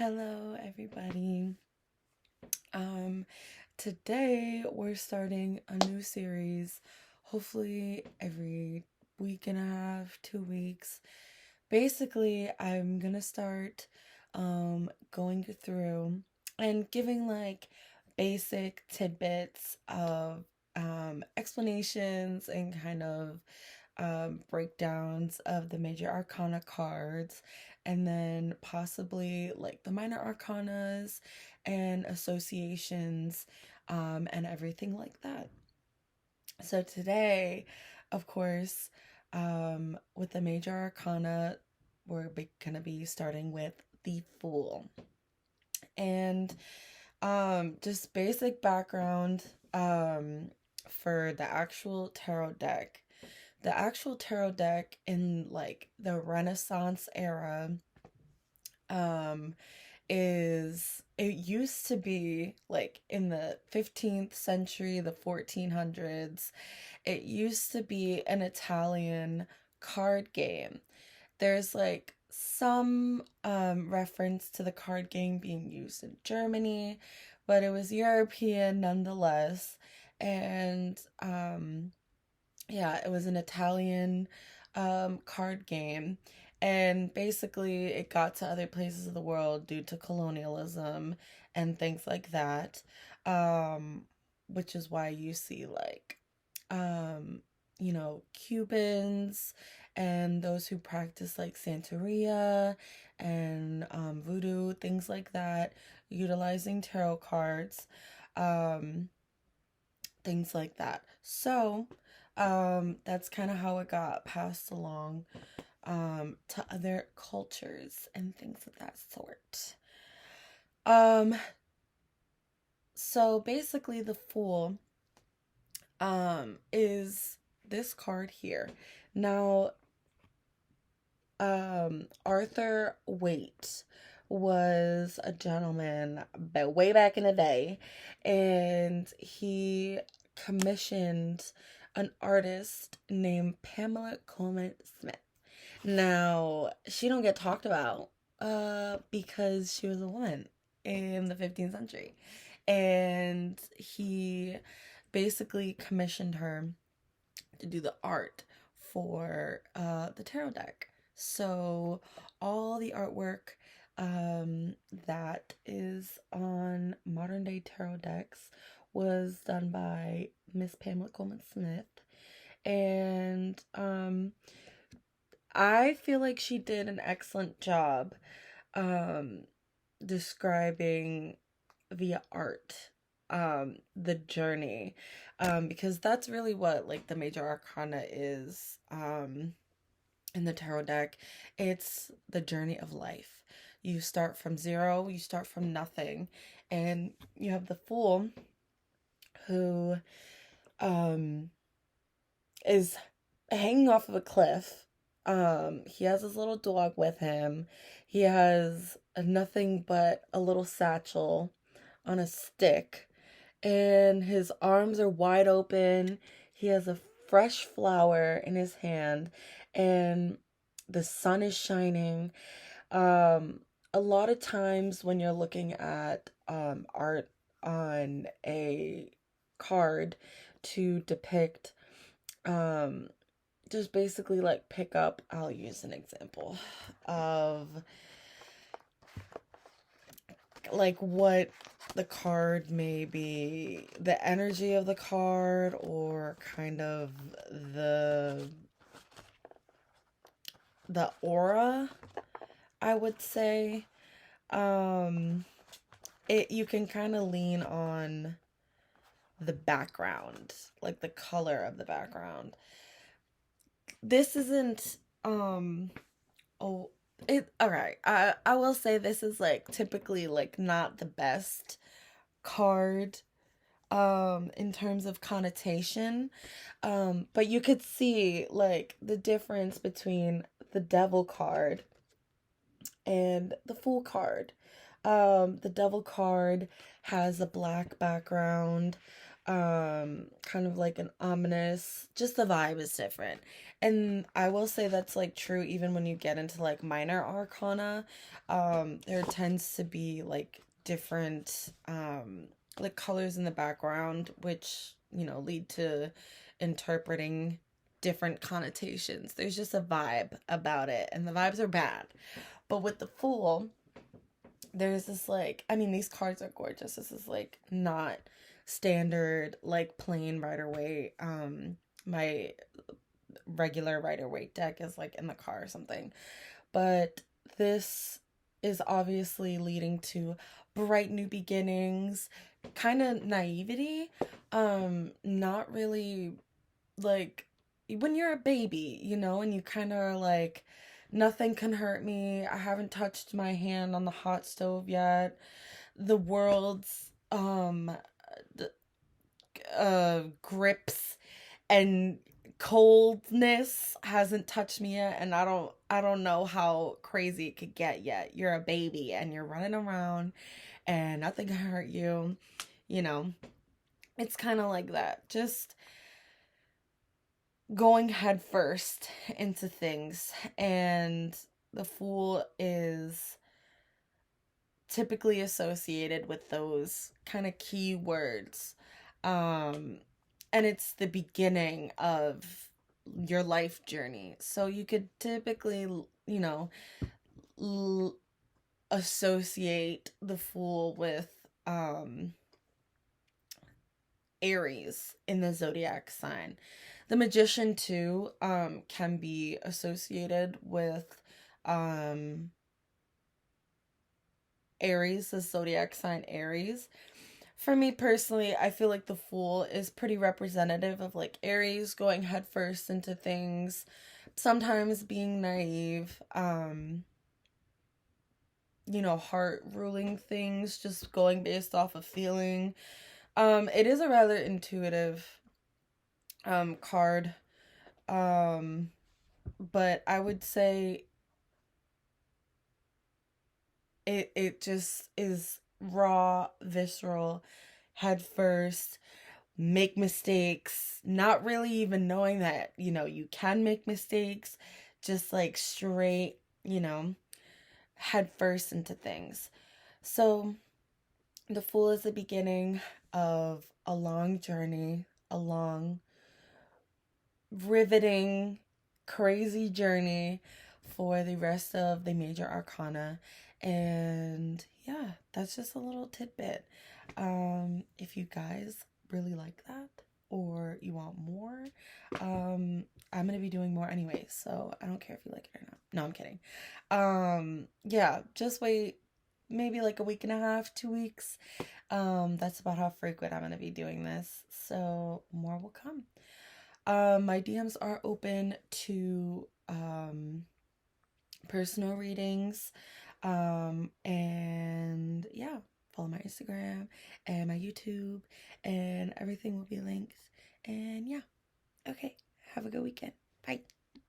Hello, everybody. Um, Today we're starting a new series, hopefully every week and a half, 2 weeks. Basically, I'm gonna start going through and giving like basic tidbits of explanations and kind of breakdowns of the major arcana cards, and then possibly like the minor arcanas and associations, and everything like that. So today, of course, with the major arcana, we're gonna be starting with the Fool. And just basic background for the actual tarot deck. The actual tarot deck in like the Renaissance era um is it used to be like in the 15th century, the 1400s. It used to be an Italian card game. There's like some reference to the card game being used in Germany, but it was European nonetheless. And yeah, it was an Italian card game. And basically, it got to other places of the world due to colonialism and things like that. Um, which is why you see, like, um, Cubans and those who practice, like, Santeria and voodoo, things like that, utilizing tarot cards. Um, Things like that. So, that's kind of how it got passed along to other cultures and things of that sort. Um, so basically, the Fool is this card here. Now, Arthur Waite was a gentleman way back in the day, and he commissioned an artist named Pamela Coleman Smith. Now, she don't get talked about because she was a woman in the 15th century. And he basically commissioned her to do the art for the tarot deck. So all the artwork that is on modern day tarot decks was done by Miss Pamela Coleman Smith. And I feel like she did an excellent job um, describing via art the journey, because that's really what like the major arcana is in the tarot deck. It's the journey of life. You start from zero, you start from nothing, and you have the Fool who um is hanging off of a cliff. He has his little dog with him. He has nothing but a little satchel on a stick, and his arms are wide open. He has a fresh flower in his hand, and the sun is shining. A lot of times when you're looking at art on a card to depict um, just basically like pick up, I'll use an example of like what the card may be, the energy of the card, or kind of the the aura, I would say. um it You can kind of lean on the background, like the color of the background. This isn't oh it all right. I will say this is like typically like not the best card in terms of connotation. But you could see like the difference between the devil card and the Fool card. The devil card has a black background. kind of like an ominous, just the vibe is different. And I will say that's like true even when you get into like minor arcana. There tends to be like different like colors in the background, which, you know, lead to interpreting different connotations. There's just a vibe about it, and the vibes are bad. But with the Fool, there's this like, I mean, these cards are gorgeous. This is like not standard like plain Rider-Waite. My regular Rider-Waite deck is like in the car or something, but this is obviously leading to bright new beginnings, kind of naivety, not really like when you're a baby, you know, and you kind of are like, nothing can hurt me. I haven't touched my hand on the hot stove yet. The world's grips and coldness hasn't touched me yet, and I don't know how crazy it could get yet. You're a baby and you're running around and nothing can hurt you. You know, it's kind of like that. Just going head first into things, and the Fool is typically associated with those kind of key words, and it's the beginning of your life journey, so you could typically, you know, associate the Fool with Aries in the zodiac sign. The Magician too can be associated with Aries, the zodiac sign Aries. For me personally, I feel like the Fool is pretty representative of like Aries going headfirst into things, sometimes being naive, you know, heart ruling things, just going based off of feeling. It is a rather intuitive card. But I would say it just is raw, visceral, head first, make mistakes, not really even knowing that, you know, you can make mistakes, just like straight, you know, head first into things. So the Fool is the beginning of a long journey, a long, riveting, crazy journey for the rest of the major arcana. And yeah, that's just a little tidbit. If you guys really like that or you want more, I'm gonna be doing more anyway, so I don't care if you like it or not. No, I'm kidding. Yeah, just wait maybe like a week and a half, 2 weeks. That's about how frequent I'm gonna be doing this, so more will come. My DMs are open to personal readings. And yeah, follow my Instagram and my YouTube, and everything will be linked. And yeah, okay, have a good weekend. Bye.